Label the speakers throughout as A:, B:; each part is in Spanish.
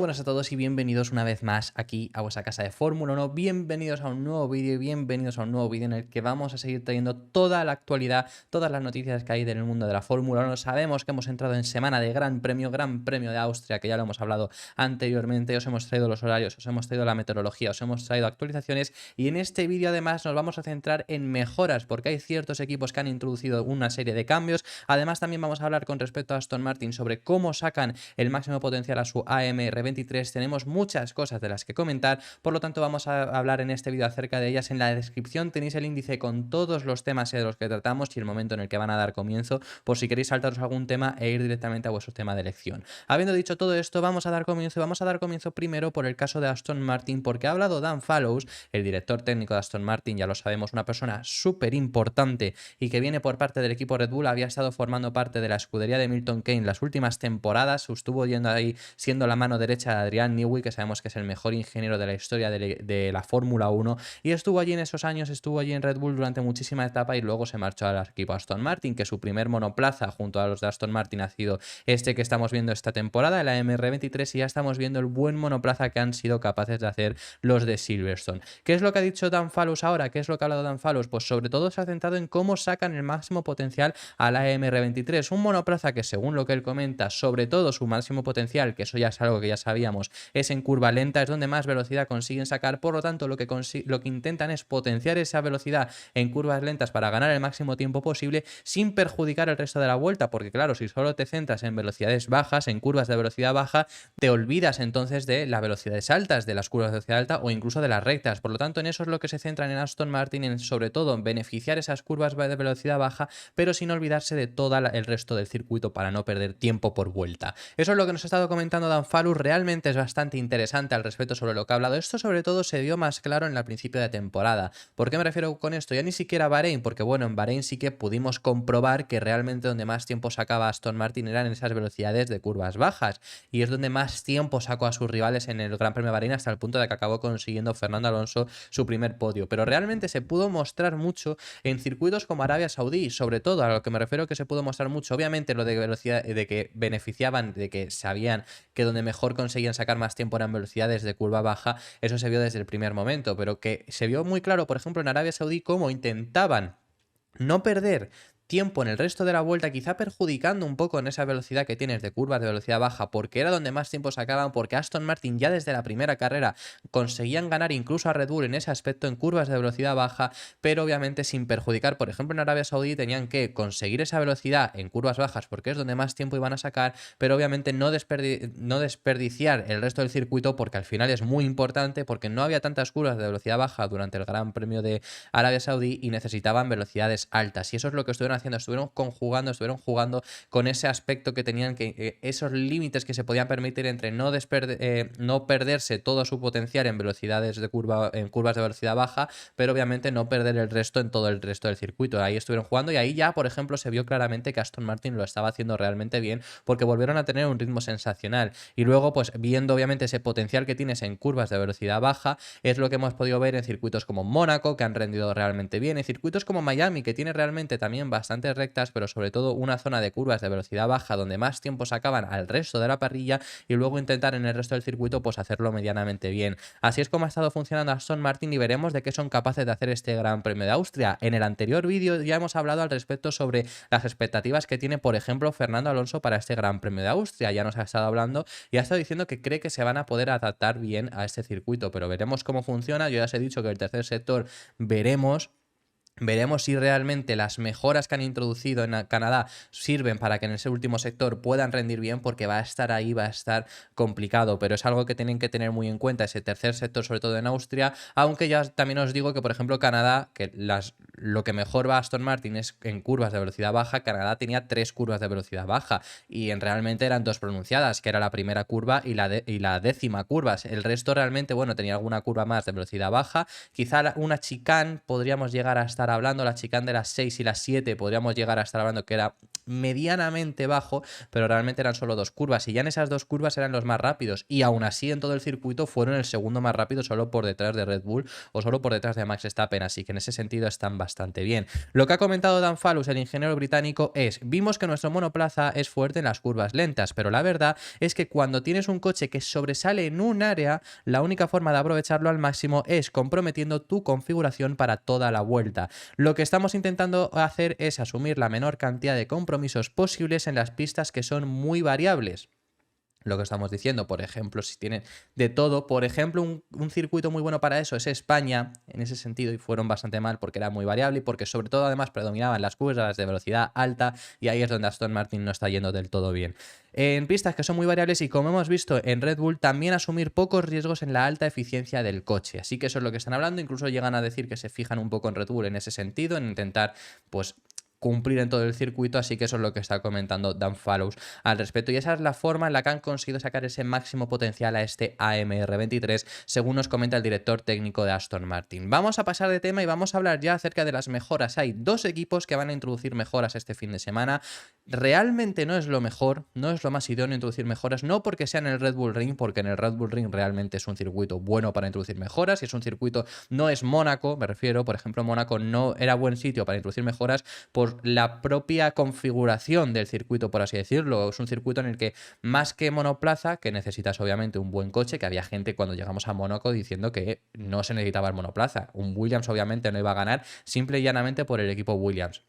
A: buenas a todos y bienvenidos una vez más aquí a vuestra casa de Fórmula 1. Bienvenidos a un nuevo vídeo y bienvenidos a un nuevo vídeo en el que vamos a seguir trayendo toda la actualidad, todas las noticias que hay del mundo de la Fórmula 1. Sabemos que hemos entrado en semana de Gran Premio de Austria, que ya lo hemos hablado anteriormente. Os hemos traído los horarios, os hemos traído la meteorología, os hemos traído actualizaciones y en este vídeo además nos vamos a centrar en mejoras porque hay ciertos equipos que han introducido una serie de cambios. Además también vamos a hablar con respecto a Aston Martin sobre cómo sacan el máximo potencial a su AMR23. Tenemos muchas cosas de las que comentar, por lo tanto vamos a hablar en este vídeo acerca de ellas. En la descripción tenéis el índice con todos los temas de los que tratamos y el momento en el que van a dar comienzo, por si queréis saltaros algún tema e ir directamente a vuestro tema de elección. Habiendo dicho todo esto, vamos a dar comienzo y vamos a dar comienzo primero por el caso de Aston Martin, porque ha hablado Dan Fallows, el director técnico de Aston Martin, ya lo sabemos, una persona súper importante y que viene por parte del equipo Red Bull. Había estado formando parte de la escudería de Milton Keynes las últimas temporadas, estuvo yendo ahí siendo la mano derecha de Adrian Newey, que sabemos que es el mejor ingeniero de la historia de la Fórmula 1, y estuvo allí en esos años, estuvo allí en Red Bull durante muchísima etapa y luego se marchó al equipo Aston Martin, que su primer monoplaza junto a los de Aston Martin ha sido este que estamos viendo esta temporada, el AMR23, y ya estamos viendo el buen monoplaza que han sido capaces de hacer los de Silverstone. ¿Qué es lo que ha dicho Dan Fallows ahora? ¿Qué es lo que ha hablado Dan Fallows? Pues sobre todo se ha centrado en cómo sacan el máximo potencial al AMR23, un monoplaza que según lo que él comenta, sobre todo su máximo potencial, que eso ya es algo que ya sabíamos, es en curva lenta, es donde más velocidad consiguen sacar. Por lo tanto, lo que intentan es potenciar esa velocidad en curvas lentas para ganar el máximo tiempo posible sin perjudicar el resto de la vuelta, porque claro, si solo te centras en velocidades bajas, en curvas de velocidad baja, te olvidas entonces de las velocidades altas, de las curvas de velocidad alta o incluso de las rectas. Por lo tanto, en eso es lo que se centran en Aston Martin, en sobre todo en beneficiar esas curvas de velocidad baja, pero sin olvidarse de todo el resto del circuito para no perder tiempo por vuelta. Eso es lo que nos ha estado comentando Dan Fallows. Realmente es bastante interesante al respecto sobre lo que ha hablado. Esto sobre todo se vio más claro en el principio de temporada. ¿Por qué me refiero con esto? Ya ni siquiera Bahrein, porque bueno, en Bahrein sí que pudimos comprobar que realmente donde más tiempo sacaba Aston Martin eran en esas velocidades de curvas bajas, y es donde más tiempo sacó a sus rivales en el Gran Premio de Bahrein, hasta el punto de que acabó consiguiendo Fernando Alonso su primer podio. Pero realmente se pudo mostrar mucho en circuitos como Arabia Saudí, sobre todo a lo que me refiero que se pudo mostrar mucho. Obviamente lo de velocidad, de que beneficiaban, de que sabían que donde mejor conseguían sacar más tiempo eran velocidades de curva baja, eso se vio desde el primer momento, pero que se vio muy claro, por ejemplo, en Arabia Saudí, cómo intentaban no perder tiempo en el resto de la vuelta, quizá perjudicando un poco en esa velocidad que tienes de curvas de velocidad baja, porque era donde más tiempo sacaban, porque Aston Martin ya desde la primera carrera conseguían ganar incluso a Red Bull en ese aspecto en curvas de velocidad baja, pero obviamente sin perjudicar. Por ejemplo, en Arabia Saudí tenían que conseguir esa velocidad en curvas bajas porque es donde más tiempo iban a sacar, pero obviamente no desperdiciar el resto del circuito, porque al final es muy importante, porque no había tantas curvas de velocidad baja durante el Gran Premio de Arabia Saudí y necesitaban velocidades altas, y eso es lo que estuvieron haciendo, estuvieron jugando con ese aspecto que tenían, que esos límites que se podían permitir entre no perderse todo su potencial en velocidades de curva, en curvas de velocidad baja, pero obviamente no perder el resto en todo el resto del circuito. Ahí estuvieron jugando y ahí ya, por ejemplo, se vio claramente que Aston Martin lo estaba haciendo realmente bien, porque volvieron a tener un ritmo sensacional. Y luego, pues viendo obviamente ese potencial que tienes en curvas de velocidad baja, es lo que hemos podido ver en circuitos como Mónaco, que han rendido realmente bien, en circuitos como Miami, que tiene realmente también bastantes rectas, pero sobre todo una zona de curvas de velocidad baja donde más tiempo sacaban al resto de la parrilla, y luego intentar en el resto del circuito pues hacerlo medianamente bien. Así es como ha estado funcionando Aston Martin y veremos de qué son capaces de hacer este Gran Premio de Austria. En el anterior vídeo ya hemos hablado al respecto sobre las expectativas que tiene, por ejemplo, Fernando Alonso para este Gran Premio de Austria. Ya nos ha estado hablando y ha estado diciendo que cree que se van a poder adaptar bien a este circuito, pero veremos cómo funciona. Yo ya os he dicho que el tercer sector Veremos si realmente las mejoras que han introducido en Canadá sirven para que en ese último sector puedan rendir bien, porque va a estar ahí, va a estar complicado, pero es algo que tienen que tener muy en cuenta ese tercer sector, sobre todo en Austria, aunque ya también os digo que, por ejemplo, Canadá, que lo que mejor va a Aston Martin es en curvas de velocidad baja. Canadá tenía 3 curvas de velocidad baja y realmente eran 2 pronunciadas, que era la primera curva y la décima curva. El resto realmente, bueno, tenía alguna curva más de velocidad baja, quizá una chicane podríamos llegar hasta estar hablando, la chicane de las 6 y las 7 podríamos llegar a estar hablando que era medianamente bajo, pero realmente eran solo 2 curvas y ya en esas 2 curvas eran los más rápidos y aún así en todo el circuito fueron el segundo más rápido solo por detrás de Red Bull o solo por detrás de Max Verstappen, así que en ese sentido están bastante bien. Lo que ha comentado Dan Fallows, el ingeniero británico, es: vimos que nuestro monoplaza es fuerte en las curvas lentas, pero la verdad es que cuando tienes un coche que sobresale en un área, la única forma de aprovecharlo al máximo es comprometiendo tu configuración para toda la vuelta. Lo que estamos intentando hacer es asumir la menor cantidad de compromisos posibles en las pistas que son muy variables. Lo que estamos diciendo, por ejemplo, si tienen de todo, por ejemplo, un circuito muy bueno para eso es España, en ese sentido, y fueron bastante mal porque era muy variable y porque sobre todo además predominaban las curvas de velocidad alta y ahí es donde Aston Martin no está yendo del todo bien. En pistas que son muy variables y como hemos visto en Red Bull, también asumir pocos riesgos en la alta eficiencia del coche. Así que eso es lo que están hablando, incluso llegan a decir que se fijan un poco en Red Bull en ese sentido, en intentar, pues, cumplir en todo el circuito, así que eso es lo que está comentando Dan Fallows al respecto y esa es la forma en la que han conseguido sacar ese máximo potencial a este AMR23, según nos comenta el director técnico de Aston Martin. Vamos a pasar de tema y vamos a hablar ya acerca de las mejoras. Hay 2 equipos que van a introducir mejoras este fin de semana. Realmente no es lo mejor, no es lo más idóneo introducir mejoras, no porque sea en el Red Bull Ring, porque en el Red Bull Ring realmente es un circuito bueno para introducir mejoras y es un circuito, no es Mónaco, me refiero, por ejemplo, Mónaco no era buen sitio para introducir mejoras por la propia configuración del circuito, por así decirlo. Es un circuito en el que más que monoplaza, que necesitas obviamente un buen coche, que había gente cuando llegamos a Mónaco diciendo que no se necesitaba el monoplaza. Un Williams obviamente no iba a ganar simple y llanamente por el equipo Williams.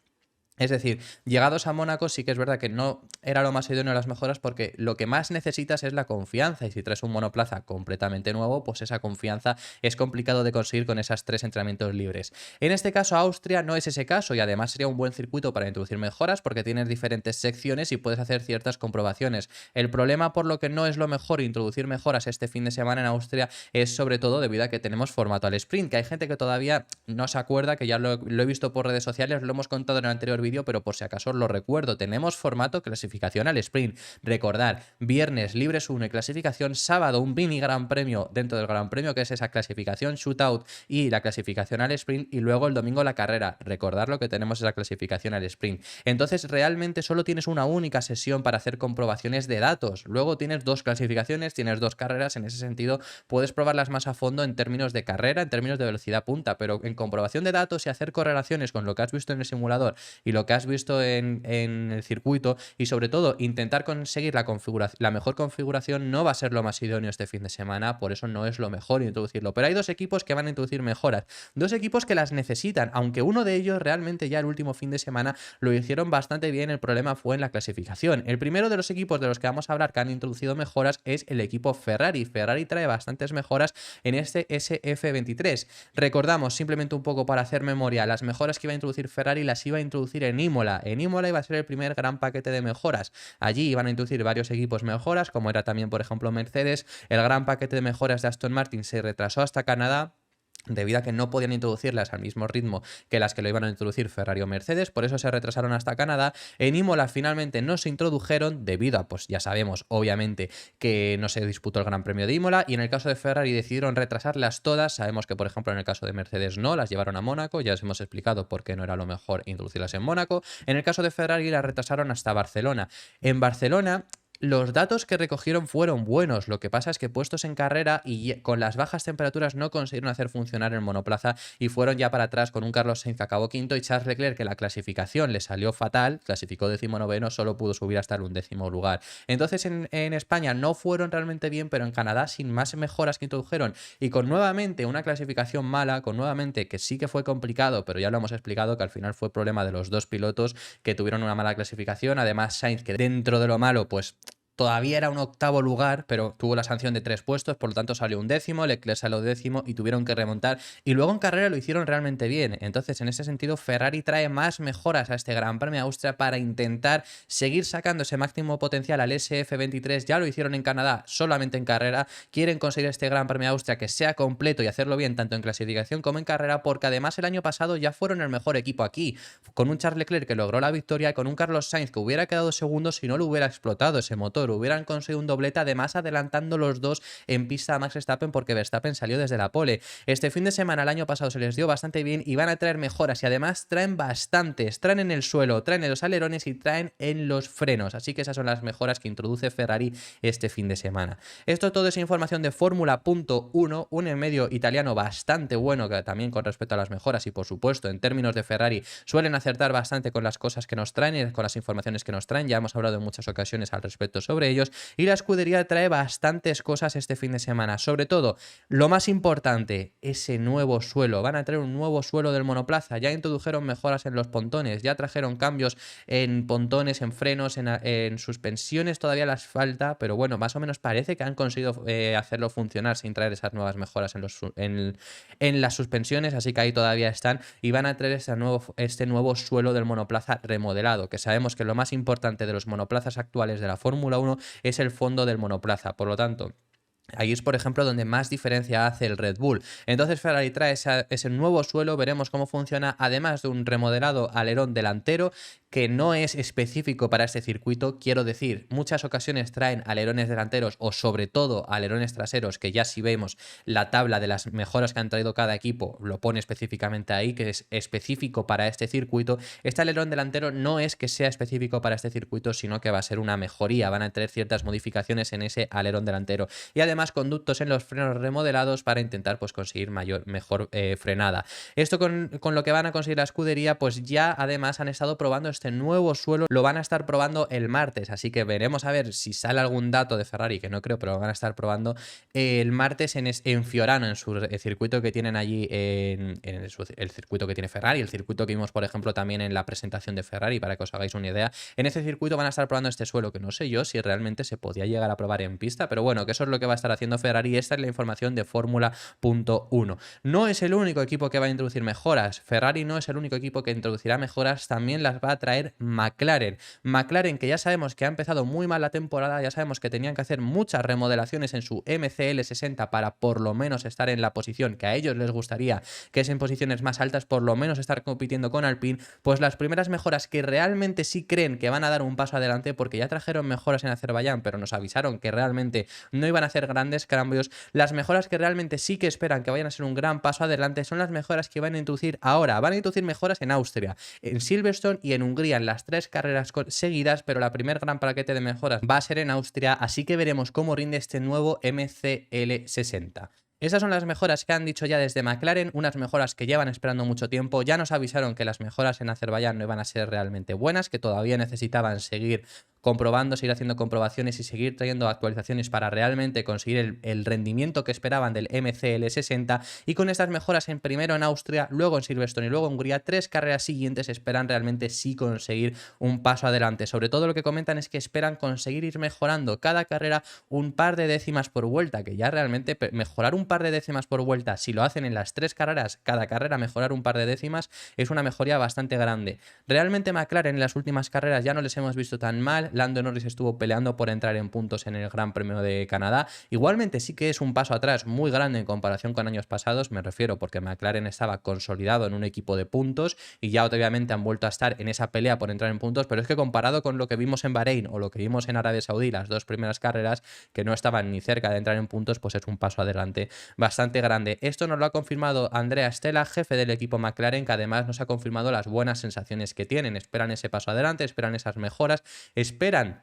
A: Es decir, llegados a Mónaco sí que es verdad que no era lo más idóneo de las mejoras porque lo que más necesitas es la confianza y si traes un monoplaza completamente nuevo, pues esa confianza es complicado de conseguir con esas 3 entrenamientos libres. En este caso Austria no es ese caso y además sería un buen circuito para introducir mejoras porque tienes diferentes secciones y puedes hacer ciertas comprobaciones. El problema por lo que no es lo mejor introducir mejoras este fin de semana en Austria es sobre todo debido a que tenemos formato al sprint, que hay gente que todavía no se acuerda, que ya lo he visto por redes sociales, lo hemos contado en el anterior vídeo, pero por si acaso os lo recuerdo, tenemos formato clasificación al sprint. Recordar, viernes libres 1 y clasificación, sábado un mini gran premio dentro del gran premio, que es esa clasificación shootout y la clasificación al sprint, y luego el domingo la carrera. Recordar lo que tenemos esa clasificación al sprint. Entonces realmente solo tienes una única sesión para hacer comprobaciones de datos. Luego tienes 2 clasificaciones, tienes 2 carreras, en ese sentido puedes probarlas más a fondo en términos de carrera, en términos de velocidad punta, pero en comprobación de datos y hacer correlaciones con lo que has visto en el simulador y lo que has visto en el circuito y sobre todo intentar conseguir la mejor configuración no va a ser lo más idóneo este fin de semana, por eso no es lo mejor introducirlo. Pero hay 2 equipos que van a introducir mejoras, 2 equipos que las necesitan, aunque uno de ellos realmente ya el último fin de semana lo hicieron bastante bien, el problema fue en la clasificación. El primero de los equipos de los que vamos a hablar que han introducido mejoras es el equipo Ferrari. Ferrari trae bastantes mejoras en este SF23. Recordamos simplemente un poco para hacer memoria, las mejoras que iba a introducir Ferrari las iba a introducir en Imola. En Imola iba a ser el primer gran paquete de mejoras. Allí iban a introducir varios equipos mejoras, como era también, por ejemplo, Mercedes. El gran paquete de mejoras de Aston Martin se retrasó hasta Canadá, debido a que no podían introducirlas al mismo ritmo que las que lo iban a introducir Ferrari o Mercedes, por eso se retrasaron hasta Canadá. En Imola finalmente no se introdujeron debido a, pues ya sabemos, obviamente, que no se disputó el Gran Premio de Imola, y en el caso de Ferrari decidieron retrasarlas todas. Sabemos que, por ejemplo, en el caso de Mercedes no, las llevaron a Mónaco, ya os hemos explicado por qué no era lo mejor introducirlas en Mónaco. En el caso de Ferrari las retrasaron hasta Barcelona. En Barcelona los datos que recogieron fueron buenos, lo que pasa es que puestos en carrera y con las bajas temperaturas no consiguieron hacer funcionar el monoplaza y fueron ya para atrás con un Carlos Sainz que acabó quinto y Charles Leclerc, que la clasificación le salió fatal, clasificó 19º, solo pudo subir hasta el 11º lugar. Entonces en España no fueron realmente bien, pero en Canadá sin más mejoras que introdujeron y con nuevamente una clasificación mala, con nuevamente que sí que fue complicado, pero ya lo hemos explicado que al final fue problema de los 2 pilotos que tuvieron una mala clasificación. Además Sainz, que dentro de lo malo pues todavía era un 8º lugar, pero tuvo la sanción de 3 puestos, por lo tanto salió un 10º, Leclerc salió 10º y tuvieron que remontar. Y luego en carrera lo hicieron realmente bien. Entonces, en ese sentido, Ferrari trae más mejoras a este Gran Premio de Austria para intentar seguir sacando ese máximo potencial al SF23. Ya lo hicieron en Canadá, solamente en carrera. Quieren conseguir este Gran Premio de Austria que sea completo y hacerlo bien tanto en clasificación como en carrera, porque además el año pasado ya fueron el mejor equipo aquí, con un Charles Leclerc que logró la victoria y con un Carlos Sainz que hubiera quedado segundo si no lo hubiera explotado ese motor, Solo hubieran conseguido un doblete, además adelantando los dos en pista a Max Verstappen porque Verstappen salió desde la pole. Este fin de semana, el año pasado, se les dio bastante bien y van a traer mejoras y además traen bastantes. Traen en el suelo, traen en los alerones y traen en los frenos. Así que esas son las mejoras que introduce Ferrari este fin de semana. Esto todo es información de Fórmula.1, un medio italiano bastante bueno que también con respecto a las mejoras y por supuesto en términos de Ferrari suelen acertar bastante con las cosas que nos traen y con las informaciones que nos traen. Ya hemos hablado en muchas ocasiones al respecto sobre ellos y la escudería trae bastantes cosas este fin de semana. Sobre todo, lo más importante, ese nuevo suelo. Van a traer un nuevo suelo del monoplaza. Ya introdujeron mejoras en los pontones, ya trajeron cambios en pontones, en frenos, en suspensiones. Todavía las falta, pero bueno, más o menos parece que han conseguido hacerlo funcionar sin traer esas nuevas mejoras en las suspensiones. Así que ahí todavía están y van a traer este nuevo suelo del monoplaza remodelado, que sabemos que lo más importante de los monoplazas actuales de la Fórmula 1 es el fondo del monoplaza. Por lo tanto, ahí es, por ejemplo, donde más diferencia hace el Red Bull. Entonces Ferrari trae ese nuevo suelo, veremos cómo funciona, además de un remodelado alerón delantero que no es específico para este circuito. Quiero decir, muchas ocasiones traen alerones delanteros o sobre todo alerones traseros, que ya si vemos la tabla de las mejoras que han traído cada equipo, lo pone específicamente ahí, que es específico para este circuito. Este alerón delantero no es que sea específico para este circuito, sino que va a ser una mejoría, van a tener ciertas modificaciones en ese alerón delantero. Y además conductos en los frenos remodelados para intentar pues conseguir mejor frenada. Esto con lo que van a conseguir la escudería, pues ya además han estado probando este nuevo suelo, lo van a estar probando el martes, así que veremos a ver si sale algún dato de Ferrari, que no creo, pero lo van a estar probando el martes en Fiorano, en su circuito que tienen allí, el circuito que tiene Ferrari, el circuito que vimos por ejemplo también en la presentación de Ferrari, para que os hagáis una idea. En ese circuito van a estar probando este suelo, que no sé yo si realmente se podía llegar a probar en pista, pero bueno, que eso es lo que va a estar haciendo Ferrari. Esta es la información de Fórmula.1. No es el único equipo que va a introducir mejoras. Ferrari no es el único equipo que introducirá mejoras, también las va a traer McLaren. McLaren, que ya sabemos que ha empezado muy mal la temporada, ya sabemos que tenían que hacer muchas remodelaciones en su MCL60 para por lo menos estar en la posición que a ellos les gustaría, que es en posiciones más altas, por lo menos estar compitiendo con Alpine. Pues las primeras mejoras que realmente sí creen que van a dar un paso adelante, porque ya trajeron mejoras en Azerbaiyán, pero nos avisaron que realmente no iban a hacer grandes cambios. Las mejoras que realmente sí que esperan que vayan a ser un gran paso adelante son las mejoras que van a introducir ahora. Van a introducir mejoras en Austria, en Silverstone y en Hungría, en las 3 carreras seguidas, pero la primer gran paquete de mejoras va a ser en Austria, así que veremos cómo rinde este nuevo MCL60. Esas son las mejoras que han dicho ya desde McLaren, unas mejoras que llevan esperando mucho tiempo. Ya nos avisaron que las mejoras en Azerbaiyán no iban a ser realmente buenas, que todavía necesitaban seguir comprobando, seguir haciendo comprobaciones y seguir trayendo actualizaciones para realmente conseguir el rendimiento que esperaban del MCL60. Y con estas mejoras primero en Austria, luego en Silverstone y luego en Hungría, 3 carreras siguientes esperan realmente sí conseguir un paso adelante. Sobre todo lo que comentan es que esperan conseguir ir mejorando cada carrera un par de décimas por vuelta, que ya realmente mejorar un par de décimas por vuelta, si lo hacen en las 3 carreras, cada carrera mejorar un par de décimas, es una mejoría bastante grande. Realmente McLaren en las últimas carreras ya no les hemos visto tan mal. Lando Norris estuvo peleando por entrar en puntos en el Gran Premio de Canadá. Igualmente sí que es un paso atrás muy grande en comparación con años pasados, me refiero porque McLaren estaba consolidado en un equipo de puntos y ya obviamente han vuelto a estar en esa pelea por entrar en puntos, pero es que comparado con lo que vimos en Bahrein o lo que vimos en Arabia Saudí, las 2 primeras carreras, que no estaban ni cerca de entrar en puntos, pues es un paso adelante bastante grande. Esto nos lo ha confirmado Andrea Stella, jefe del equipo McLaren, que además nos ha confirmado las buenas sensaciones que tienen. Esperan ese paso adelante, esperan esas mejoras, esperan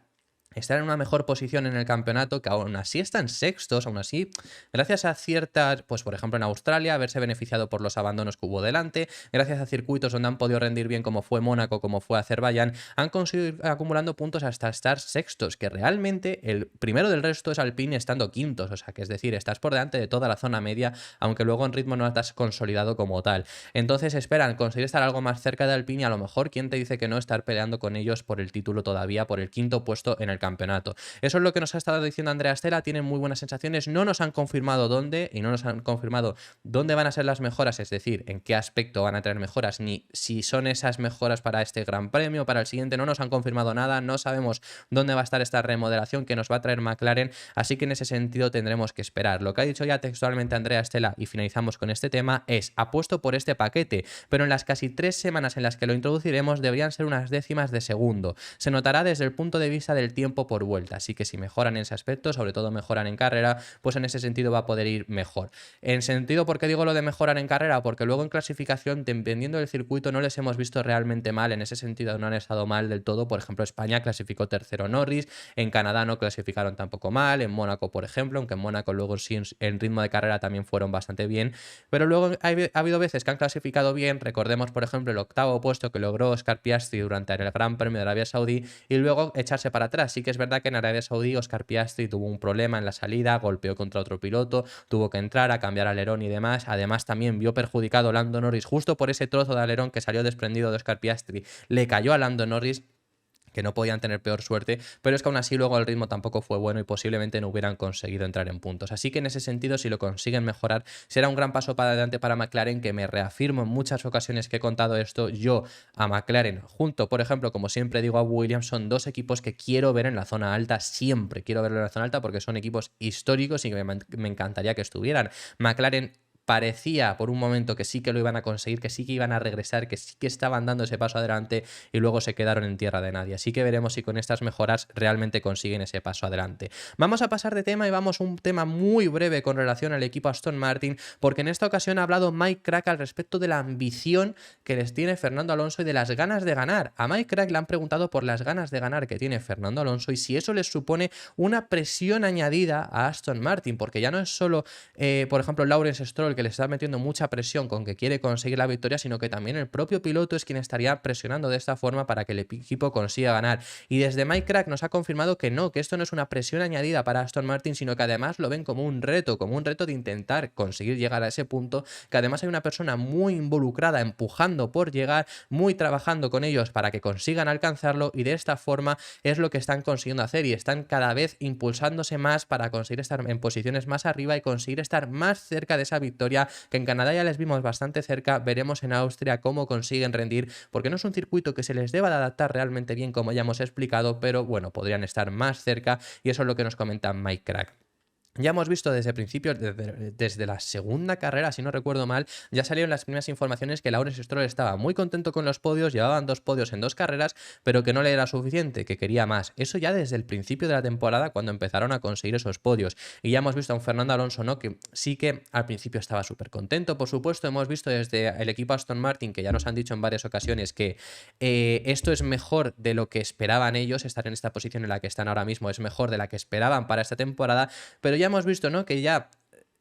A: estar en una mejor posición en el campeonato, que aún así están sextos, aún así, gracias a ciertas, pues por ejemplo en Australia, haberse beneficiado por los abandonos que hubo delante, gracias a circuitos donde han podido rendir bien como fue Mónaco, como fue Azerbaiyán, han conseguido ir acumulando puntos hasta estar sextos, que realmente el primero del resto es Alpine estando quintos, o sea que es decir, estás por delante de toda la zona media, aunque luego en ritmo no estás consolidado como tal. Entonces esperan conseguir estar algo más cerca de Alpine y a lo mejor, ¿quién te dice que no estar peleando con ellos por el título todavía, por el quinto puesto en el campeonato? Eso es lo que nos ha estado diciendo Andrea Stella. Tienen muy buenas sensaciones, no nos han confirmado dónde y no nos han confirmado dónde van a ser las mejoras, es decir, en qué aspecto van a tener mejoras, ni si son esas mejoras para este Gran Premio, para el siguiente. No nos han confirmado nada, no sabemos dónde va a estar esta remodelación que nos va a traer McLaren, así que en ese sentido tendremos que esperar. Lo que ha dicho ya textualmente Andrea Stella, y finalizamos con este tema, es: apuesto por este paquete, pero en las casi 3 semanas en las que lo introduciremos deberían ser unas décimas de segundo. Se notará desde el punto de vista del tiempo tiempo por vuelta. Así que si mejoran en ese aspecto, sobre todo mejoran en carrera, pues en ese sentido va a poder ir mejor. En sentido, ¿por qué digo lo de mejorar en carrera? Porque luego en clasificación, dependiendo del circuito, no les hemos visto realmente mal. En ese sentido no han estado mal del todo. Por ejemplo, España clasificó tercero Norris, en Canadá no clasificaron tampoco mal, en Mónaco, por ejemplo, aunque en Mónaco luego sí en ritmo de carrera también fueron bastante bien, pero luego ha habido veces que han clasificado bien. Recordemos, por ejemplo, el octavo puesto que logró Oscar Piastri durante el Gran Premio de Arabia Saudí y luego echarse para atrás. Sí que es verdad que en Arabia Saudí Oscar Piastri tuvo un problema en la salida, golpeó contra otro piloto, tuvo que entrar a cambiar alerón y demás. Además también vio perjudicado Lando Norris justo por ese trozo de alerón que salió desprendido de Oscar Piastri, le cayó a Lando Norris, que no podían tener peor suerte, pero es que aún así luego el ritmo tampoco fue bueno y posiblemente no hubieran conseguido entrar en puntos. Así que en ese sentido, si lo consiguen mejorar, será un gran paso para adelante para McLaren, que me reafirmo en muchas ocasiones que he contado esto. Yo a McLaren, junto, por ejemplo, como siempre digo, a Williams, son dos equipos que quiero ver en la zona alta, siempre quiero verlo en la zona alta porque son equipos históricos y que me encantaría que estuvieran. McLaren parecía por un momento que sí que lo iban a conseguir, que sí que iban a regresar, que sí que estaban dando ese paso adelante y luego se quedaron en tierra de nadie. Así que veremos si con estas mejoras realmente consiguen ese paso adelante. Vamos a pasar de tema y vamos a un tema muy breve con relación al equipo Aston Martin, porque en esta ocasión ha hablado Mike Krack al respecto de la ambición que les tiene Fernando Alonso y de las ganas de ganar. A Mike Krack le han preguntado por las ganas de ganar que tiene Fernando Alonso y si eso les supone una presión añadida a Aston Martin, porque ya no es solo, por ejemplo, Lawrence Stroll, que le está metiendo mucha presión con que quiere conseguir la victoria, sino que también el propio piloto es quien estaría presionando de esta forma para que el equipo consiga ganar. Y desde Mike Krack nos ha confirmado que no, que esto no es una presión añadida para Aston Martin, sino que además lo ven como un reto de intentar conseguir llegar a ese punto, que además hay una persona muy involucrada, empujando por llegar, muy trabajando con ellos para que consigan alcanzarlo, y de esta forma es lo que están consiguiendo hacer y están cada vez impulsándose más para conseguir estar en posiciones más arriba y conseguir estar más cerca de esa victoria, que en Canadá ya les vimos bastante cerca. Veremos en Austria cómo consiguen rendir, porque no es un circuito que se les deba de adaptar realmente bien, como ya hemos explicado, pero bueno, podrían estar más cerca y eso es lo que nos comenta Mike Krack. Ya hemos visto desde principios, desde la segunda carrera, si no recuerdo mal, ya salieron las primeras informaciones que Lawrence Stroll estaba muy contento con los podios, llevaban 2 podios en 2 carreras, pero que no le era suficiente, que quería más. Eso ya desde el principio de la temporada, cuando empezaron a conseguir esos podios. Y ya hemos visto a un Fernando Alonso, ¿no?, que sí que al principio estaba súper contento. Por supuesto, hemos visto desde el equipo Aston Martin, que ya nos han dicho en varias ocasiones que esto es mejor de lo que esperaban ellos, estar en esta posición en la que están ahora mismo es mejor de la que esperaban para esta temporada, pero ya hemos visto, ¿no?, que ya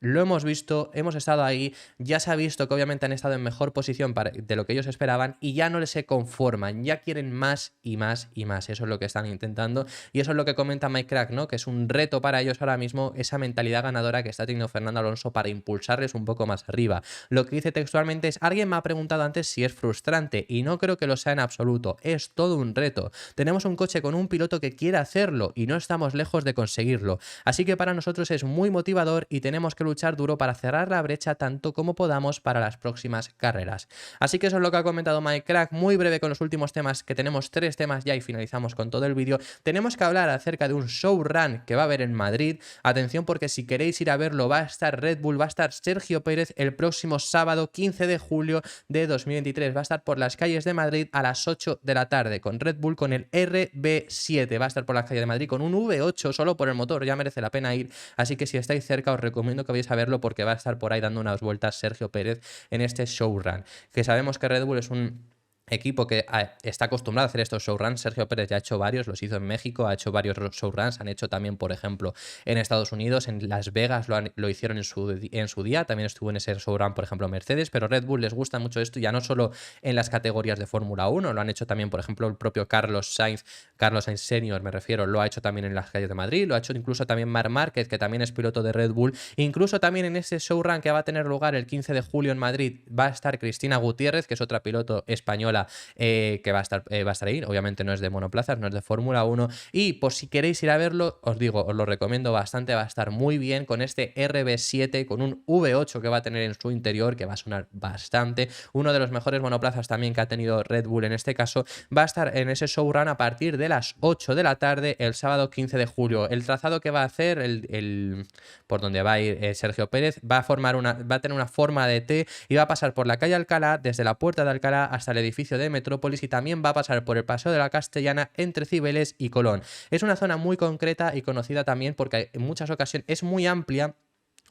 A: lo hemos visto, hemos estado ahí, ya se ha visto que obviamente han estado en mejor posición de lo que ellos esperaban y ya no se conforman, ya quieren más y más y más. Eso es lo que están intentando y eso es lo que comenta Mike Krack, ¿no?, que es un reto para ellos ahora mismo esa mentalidad ganadora que está teniendo Fernando Alonso para impulsarles un poco más arriba. Lo que dice textualmente es: alguien me ha preguntado antes si es frustrante y no creo que lo sea en absoluto, es todo un reto. Tenemos un coche con un piloto que quiere hacerlo y no estamos lejos de conseguirlo. Así que para nosotros es muy motivador y tenemos que luchar duro para cerrar la brecha tanto como podamos para las próximas carreras. Así que eso es lo que ha comentado Mike Krack, muy breve con los últimos temas, que tenemos 3 temas ya y finalizamos con todo el vídeo. Tenemos que hablar acerca de un showrun que va a haber en Madrid. Atención, porque si queréis ir a verlo, va a estar Red Bull, va a estar Sergio Pérez el próximo sábado 15 de julio de 2023. Va a estar por las calles de Madrid a las 8 de la tarde con Red Bull, con el RB7. Va a estar por las calles de Madrid con un V8 solo por el motor, ya merece la pena ir. Así que si estáis cerca os recomiendo que a verlo, porque va a estar por ahí dando unas vueltas Sergio Pérez en este showrun, que sabemos que Red Bull es un equipo que está acostumbrado a hacer estos showruns. Sergio Pérez ya ha hecho varios, los hizo en México, ha hecho varios showruns, han hecho también, por ejemplo, en Estados Unidos, en Las Vegas lo hicieron en su día, también estuvo en ese showrun, por ejemplo, Mercedes, pero Red Bull les gusta mucho esto, ya no solo en las categorías de Fórmula 1, lo han hecho también, por ejemplo, el propio Carlos Sainz Senior, me refiero, lo ha hecho también en las calles de Madrid, lo ha hecho incluso también Marc Márquez, que también es piloto de Red Bull, incluso también en ese showrun que va a tener lugar el 15 de julio en Madrid, va a estar Cristina Gutiérrez, que es otra piloto española que va a estar ahí. Obviamente no es de monoplazas, no es de Fórmula 1. Y por si queréis ir a verlo, os digo, os lo recomiendo bastante. Va a estar muy bien con este RB7, con un V8 que va a tener en su interior, que va a sonar bastante. Uno de los mejores monoplazas también que ha tenido Red Bull en este caso. Va a estar en ese showrun a partir de las 8 de la tarde el sábado 15 de julio. El trazado que va a hacer, por donde va a ir Sergio Pérez, va a tener una forma de T y va a pasar por la calle Alcalá, desde la puerta de Alcalá hasta el edificio servicio de Metrópolis y también va a pasar por el Paseo de la Castellana entre Cibeles y Colón. Es una zona muy concreta y conocida también porque en muchas ocasiones es muy amplia.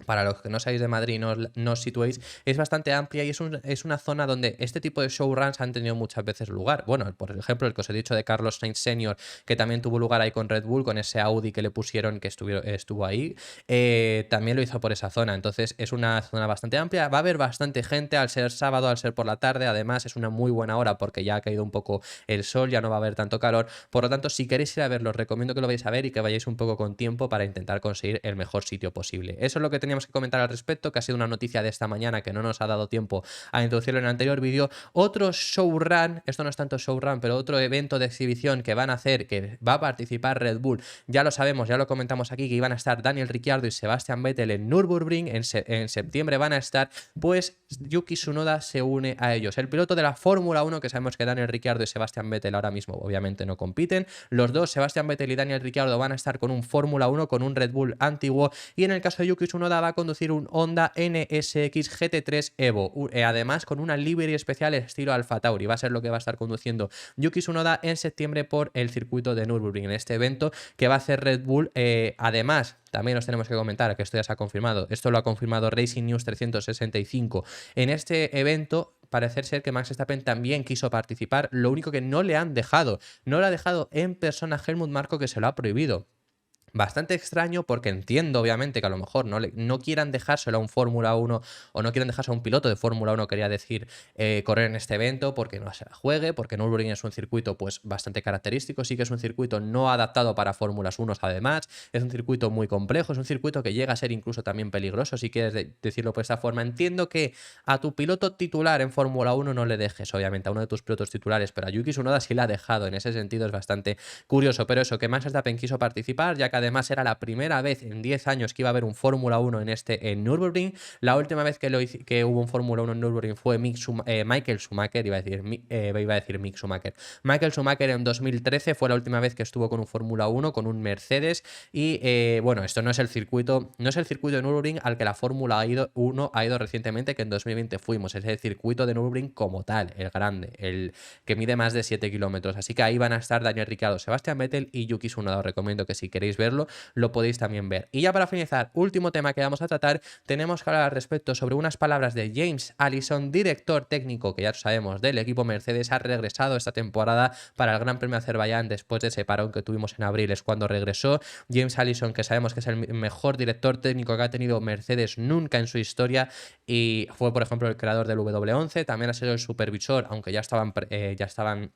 A: Para los que no seáis de Madrid, no os situéis, es bastante amplia y es una zona donde este tipo de showruns han tenido muchas veces lugar. Bueno, por ejemplo, el que os he dicho de Carlos Sainz Sr., que también tuvo lugar ahí con Red Bull, con ese Audi que le pusieron que estuvo ahí, también lo hizo por esa zona. Entonces es una zona bastante amplia, va a haber bastante gente al ser sábado, al ser por la tarde, además es una muy buena hora porque ya ha caído un poco el sol, ya no va a haber tanto calor. Por lo tanto, si queréis ir a verlo, os recomiendo que lo vayáis a ver y que vayáis un poco con tiempo para intentar conseguir el mejor sitio posible. Eso es lo que teníamos que comentar al respecto, que ha sido una noticia de esta mañana que no nos ha dado tiempo a introducirlo en el anterior vídeo. Otro showrun, esto no es tanto showrun, pero otro evento de exhibición que van a hacer, que va a participar Red Bull, ya lo sabemos, ya lo comentamos aquí, que iban a estar Daniel Ricciardo y Sebastian Vettel en Nürburgring, en septiembre van a estar, pues Yuki Tsunoda se une a ellos. El piloto de la Fórmula 1, que sabemos que Daniel Ricciardo y Sebastian Vettel ahora mismo obviamente no compiten, los dos, Sebastian Vettel y Daniel Ricciardo, van a estar con un Fórmula 1, con un Red Bull antiguo, y en el caso de Yuki Tsunoda va a conducir un Honda NSX GT3 Evo, además con una livery especial estilo Alfa Tauri. Va a ser lo que va a estar conduciendo Yuki Tsunoda en septiembre por el circuito de Nürburgring, en este evento que va a hacer Red Bull. Además, también os tenemos que comentar que esto ya se ha confirmado, esto lo ha confirmado Racing News 365. En este evento parece ser que Max Verstappen también quiso participar, lo único que no le han dejado, no le ha dejado en persona Helmut Marko, que se lo ha prohibido. Bastante extraño porque entiendo obviamente que a lo mejor no quieran dejárselo a un Fórmula 1 o no quieran dejárselo a un piloto de Fórmula 1, quería decir, correr en este evento porque no se la juegue, porque Nürburgring es un circuito pues bastante característico, sí que es un circuito no adaptado para Fórmulas 1 además, es un circuito muy complejo, es un circuito que llega a ser incluso también peligroso, si quieres decirlo por esta forma. Entiendo que a tu piloto titular en Fórmula 1 no le dejes, obviamente, a uno de tus pilotos titulares, pero a Yuki Tsunoda sí la ha dejado, en ese sentido es bastante curioso, pero eso, que Max Verstappen quiso participar, ya que además era la primera vez en 10 años que iba a haber un Fórmula 1 en Nürburgring. La última vez que hubo un Fórmula 1 en Nürburgring fue Michael Schumacher, iba a decir Mick Schumacher. Michael Schumacher en 2013 fue la última vez que estuvo con un Fórmula 1, con un Mercedes, y bueno, esto no es el circuito de Nürburgring al que la Fórmula 1 ha ido recientemente, que en 2020 fuimos, es el circuito de Nürburgring como tal, el grande, el que mide más de 7 kilómetros, así que ahí van a estar Daniel Ricciardo, Sebastian Vettel y Yuki Tsunoda. Os recomiendo que si queréis verlo, lo podéis también ver. Y ya para finalizar, último tema que vamos a tratar, tenemos que hablar al respecto sobre unas palabras de James Allison, director técnico, que ya sabemos, del equipo Mercedes, ha regresado esta temporada para el Gran Premio de Azerbaiyán después de ese parón que tuvimos en abril, es cuando regresó. James Allison, que sabemos que es el mejor director técnico que ha tenido Mercedes nunca en su historia, y fue, por ejemplo, el creador del W11, también ha sido el supervisor, aunque ya estaban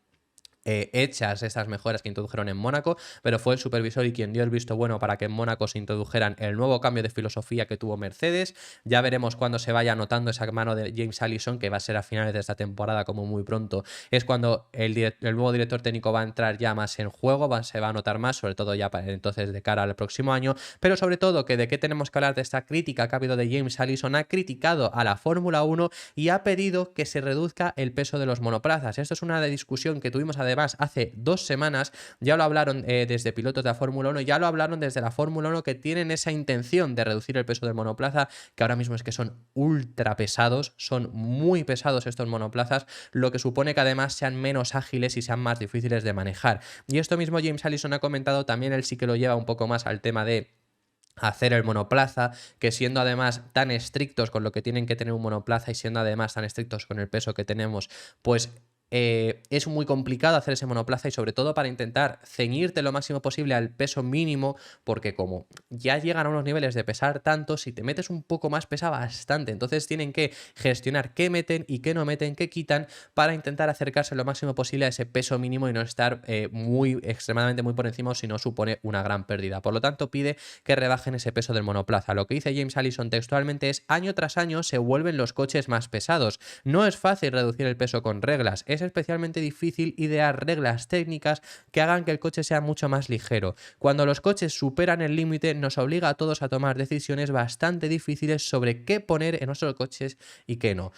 A: hechas estas mejoras que introdujeron en Mónaco, pero fue el supervisor y quien dio el visto bueno para que en Mónaco se introdujeran el nuevo cambio de filosofía que tuvo Mercedes. Ya veremos cuando se vaya notando esa mano de James Allison, que va a ser a finales de esta temporada, como muy pronto, es cuando el nuevo director técnico va a entrar ya más en juego, se va a notar más, sobre todo ya para entonces de cara al próximo año, pero sobre todo que de qué tenemos que hablar de esta crítica que ha habido de James Allison. Ha criticado a la Fórmula 1 y ha pedido que se reduzca el peso de los monoplazas. Esto es una discusión que tuvimos además hace 2 semanas, ya lo hablaron desde pilotos de la Fórmula 1, ya lo hablaron desde la Fórmula 1, que tienen esa intención de reducir el peso del monoplaza, que ahora mismo es que son ultra pesados, son muy pesados estos monoplazas, lo que supone que además sean menos ágiles y sean más difíciles de manejar. Y esto mismo James Allison ha comentado, también él sí que lo lleva un poco más al tema de hacer el monoplaza, que siendo además tan estrictos con lo que tienen que tener un monoplaza y siendo además tan estrictos con el peso que tenemos, pues es muy complicado hacer ese monoplaza, y sobre todo para intentar ceñirte lo máximo posible al peso mínimo, porque como ya llegan a unos niveles de pesar tanto, si te metes un poco más pesa bastante, entonces tienen que gestionar qué meten y qué no meten, qué quitan, para intentar acercarse lo máximo posible a ese peso mínimo y no estar extremadamente muy por encima, o si no supone una gran pérdida. Por lo tanto pide que rebajen ese peso del monoplaza. Lo que dice James Allison textualmente es: año tras año se vuelven los coches más pesados, no es fácil reducir el peso con reglas, es especialmente difícil idear reglas técnicas que hagan que el coche sea mucho más ligero. Cuando los coches superan el límite, nos obliga a todos a tomar decisiones bastante difíciles sobre qué poner en nuestros coches y qué no.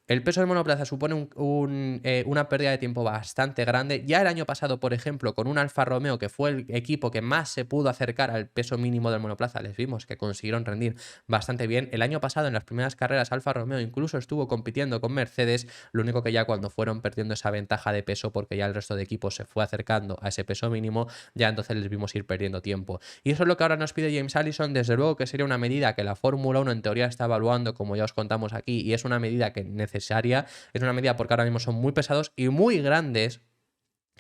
A: El peso del monoplaza supone una pérdida de tiempo bastante grande. Ya el año pasado, por ejemplo, con un Alfa Romeo, que fue el equipo que más se pudo acercar al peso mínimo del monoplaza, les vimos que consiguieron rendir bastante bien. El año pasado, en las primeras carreras, Alfa Romeo incluso estuvo compitiendo con Mercedes, lo único que ya cuando fueron perdiendo esa ventaja de peso, porque ya el resto de equipos se fue acercando a ese peso mínimo, ya entonces les vimos ir perdiendo tiempo. Y eso es lo que ahora nos pide James Allison. Desde luego que sería una medida que la Fórmula 1 en teoría está evaluando, como ya os contamos aquí, y es una medida que necesaria. Es una medida porque ahora mismo son muy pesados y muy grandes,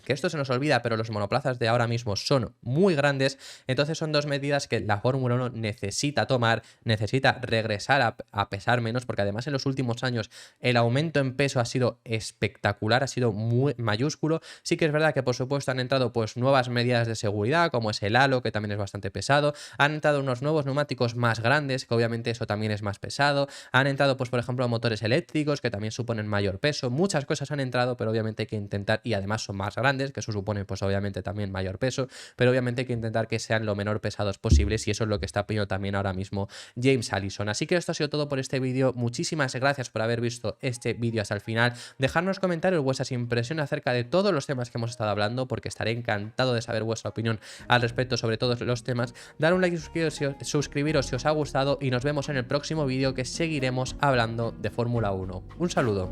A: que esto se nos olvida, pero los monoplazas de ahora mismo son muy grandes. Entonces son dos medidas que la Fórmula 1 necesita tomar, necesita regresar a pesar menos, porque además en los últimos años el aumento en peso ha sido espectacular, ha sido muy mayúsculo. Sí que es verdad que por supuesto han entrado pues nuevas medidas de seguridad, como es el halo, que también es bastante pesado. Han entrado unos nuevos neumáticos más grandes, que obviamente eso también es más pesado. Han entrado pues por ejemplo motores eléctricos, que también suponen mayor peso. Muchas cosas han entrado, pero obviamente hay que intentar, y además son más grandes, que eso supone pues obviamente también mayor peso, pero obviamente hay que intentar que sean lo menor pesados posibles, y eso es lo que está pidiendo también ahora mismo James Allison. Así que esto ha sido todo por este vídeo. Muchísimas gracias por haber visto este vídeo hasta el final. Dejadnos comentarios vuestras impresiones acerca de todos los temas que hemos estado hablando, porque estaré encantado de saber vuestra opinión al respecto sobre todos los temas. Dar un like y suscribiros si os ha gustado, y nos vemos en el próximo vídeo, que seguiremos hablando de Fórmula 1. Un saludo.